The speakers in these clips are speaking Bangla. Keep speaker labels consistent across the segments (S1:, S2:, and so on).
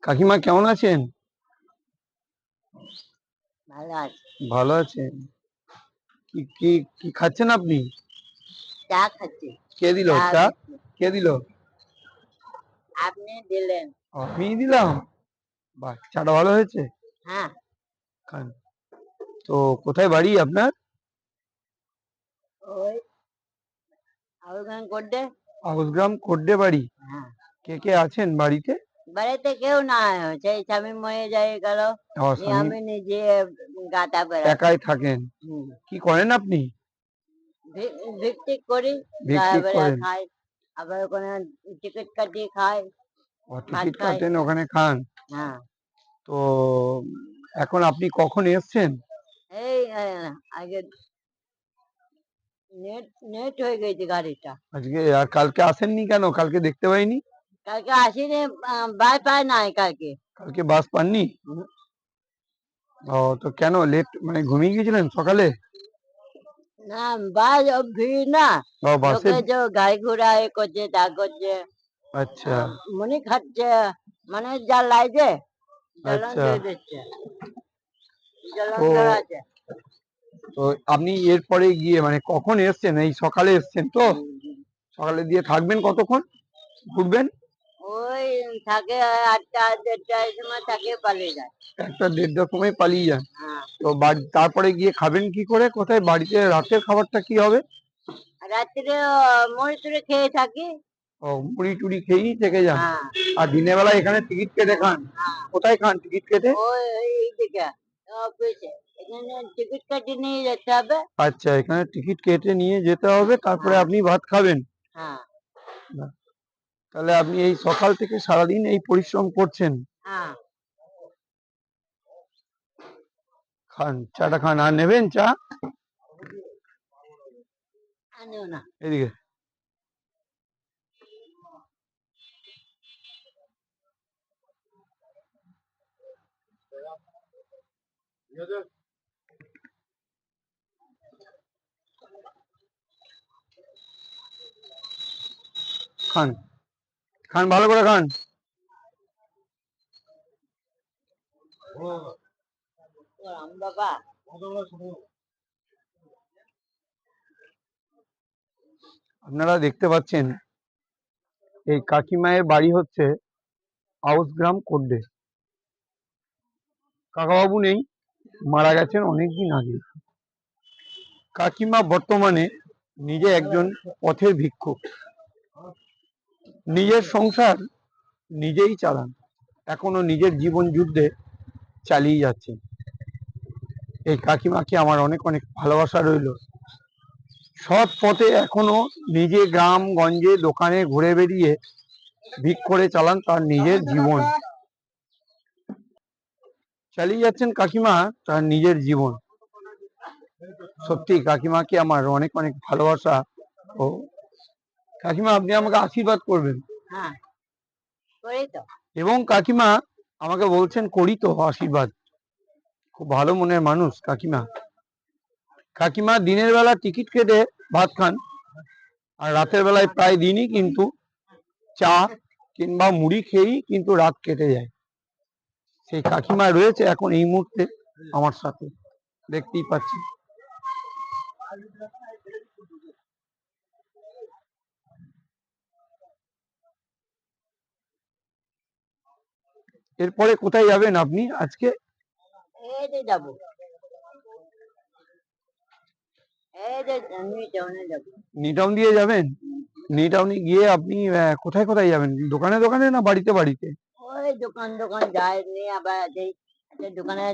S1: কাকিমা কেমন আছেন?
S2: ভালো আছি।
S1: ভালো আছেন। কি কি কি খাচ্ছেন আপনি?
S2: চা খাচ্ছি।
S1: কে দিল
S2: চা
S1: চা?
S2: বিস্কুট।
S1: কে দিল?
S2: আপনি দিলেন।
S1: আমি দিলাম। বাহ, চাটা ভালো হয়েছে।
S2: হ্যাঁ,
S1: খান। তো কোথায় বাড়ি আপনার?
S2: ওই আবেদন করতে।
S1: আউসগ্রাম কোড্ডে বাড়ি।
S2: হ্যাঁ,
S1: কে কে আছেন বাড়িতে?
S2: বাড়িতে কেউ না, সেই স্বামী মরে যায় গেল।
S1: স্বামী
S2: আমি নিজে গাঁথা বেড়াচ্ছি।
S1: একাই থাকেন।
S2: হুম।
S1: কি করেন আপনি?
S2: ভিক্ষিক করি, গায়ে
S1: ভিক্ষিক
S2: বেড়া
S1: করেন?
S2: খাই, আবার ওখানে টিকিট কাটিয়ে খাই, ভাত
S1: টিকিট
S2: খাই।
S1: কাটেন, ওখানে খান।
S2: হ্যাঁ,
S1: তো এখন আপনি কখন এসছেন?
S2: এই আগে নেট নেট হয়ে গেছে গাড়িটা।
S1: আজকে আর কালকে আসেননি কেন? কালকে দেখতে পাইনি।
S2: কালকে আসিনি, বাস পাই নাই কালকে।
S1: কালকে বাস পাননি?
S2: হুম।
S1: ও, তো কেন লেট, মানে ঘুমিয়ে গেছিলেন সকালে?
S2: না, বাস ভিড় না,
S1: ও, বাসে।
S2: লোকে যে গাড়ি ঘোড়া এ করছে তা করছে,
S1: আচ্ছা
S2: মনি খাচ্ছে, মানে যা লাইছে জ্বলন
S1: আচ্ছা।
S2: দিয়ে দিচ্ছে, জ্বলন
S1: তো
S2: ধরাচ্ছে।
S1: তো আপনি এরপরে গিয়ে মানে কখন এসছেন? এই সকালে এসছেন তো? সকালে দিয়ে থাকবেন কতক্ষণ? ঘুরবেন?
S2: ওই থাকে 8টা 1:30টার সময় থাকে, পালিয়ে যায়।
S1: একটা 1:30টার সময় পালিয়ে যান।
S2: হ্যাঁ,
S1: তো বাড়ি তারপরে গিয়ে খাবেন কি করে? কোথায় বাড়িতে রাতের খাবারটা কি হবে?
S2: রাত্রে মুড়ি টুড়ি খেয়ে থাকি।
S1: ও, মুড়ি টুড়ি খেয়েই থেকে যান।
S2: হ্যাঁ,
S1: আর দিনের বেলা এখানে টিকিট কেটে খান?
S2: হ্যাঁ,
S1: কোথায় খান টিকিট কেটে?
S2: ওই এইদিকে অফিসে, এখানে টিকিট কাটিয়ে নিয়ে যেতে হবে।
S1: আচ্ছা, এখানে টিকিট কেটে নিয়ে যেতে হবে, তারপরে
S2: হ্যাঁ,
S1: আপনি ভাত খাবেন?
S2: হ্যাঁ,
S1: না, তাহলে আপনি এই সকাল থেকে সারাদিন এই পরিশ্রম করছেন।
S2: হ্যাঁ।
S1: খান, চাটা খান। আর নেবেন চা?
S2: আনিও না।
S1: এদিকে খান, খান, ভালো করে খান।
S2: রাম বাবা।
S1: আপনারা দেখতে পাচ্ছেন এই কাকিমায়ের বাড়ি হচ্ছে আউসগ্রাম কোড্ডে। কাকাবাবু নেই, মারা গেছেন অনেকদিন আগে। কাকিমা বর্তমানে নিজে একজন পথের ভিক্ষুক। নিজের সংসার নিজেই চালান, এখনো নিজের জীবন যুদ্ধে চালিয়ে যাচ্ছেন। এই কাকিমাকে আমার অনেক অনেক ভালোবাসা রইল। সৎ পথে এখনো নিজে গ্রাম গঞ্জে দোকানে ঘুরে বেরিয়ে ভিক করে চালান তার নিজের জীবন, চালিয়ে যাচ্ছেন কাকিমা তার নিজের জীবন। সত্যি কাকিমাকে আমার অনেক অনেক ভালোবাসা। ও কাকিমা, আপনি আমাকে আশীর্বাদ করবেন।
S2: হ্যাঁ, করি তো।
S1: এবং কাকিমা আমাকে বলছেন করি তো আশীর্বাদ। খুব ভালো মনের মানুষ কাকিমা। কাকিমা দিনের বেলা টিকিট কেটে ভাত খান, আর রাতের বেলায় প্রায় দিনই কিন্তু চা কিংবা মুড়ি খেয়েই কিন্তু রাত কেটে যায়। সেই কাকিমা রয়েছে এখন এই মুহূর্তে আমার সাথে, দেখতেই পাচ্ছি। এরপরে কোথায় যাবেন আপনি আজকে?
S2: এই যে যাবো, এই যে নিউটাউনে যাবো।
S1: নিউটাউন দিয়ে যাবেন? নিউটাউনে গিয়ে আপনি কোথায় কোথায় যাবেন? দোকানে দোকানে না বাড়িতে বাড়িতে?
S2: ওই দোকান দোকান যাই, নিয়ে আবার সেই একটা দোকানে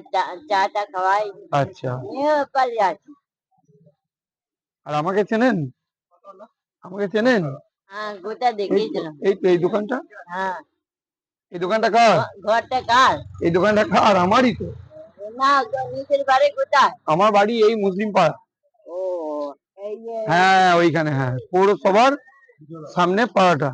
S2: চা খাওয়াই,
S1: আচ্ছা।
S2: নিয়ে পালিয়ে আসি।
S1: আর আমাকে চেনেন? আমাকে চেনেন?
S2: হ্যাঁ, গোটা দেখিয়েছিলাম।
S1: এই তো এই দোকানটা।
S2: হ্যাঁ।
S1: এই দোকানটা কার?
S2: ঘরটা কার?
S1: এই দোকানটা কার? আমারই তো।
S2: না, নিজের বাড়ি কোথায়?
S1: আমার বাড়ি এই মুসলিম পাড়া।
S2: ও, এই যে
S1: হ্যাঁ, ওইখানে, হ্যাঁ, পৌরসভার সামনে পাড়াটা।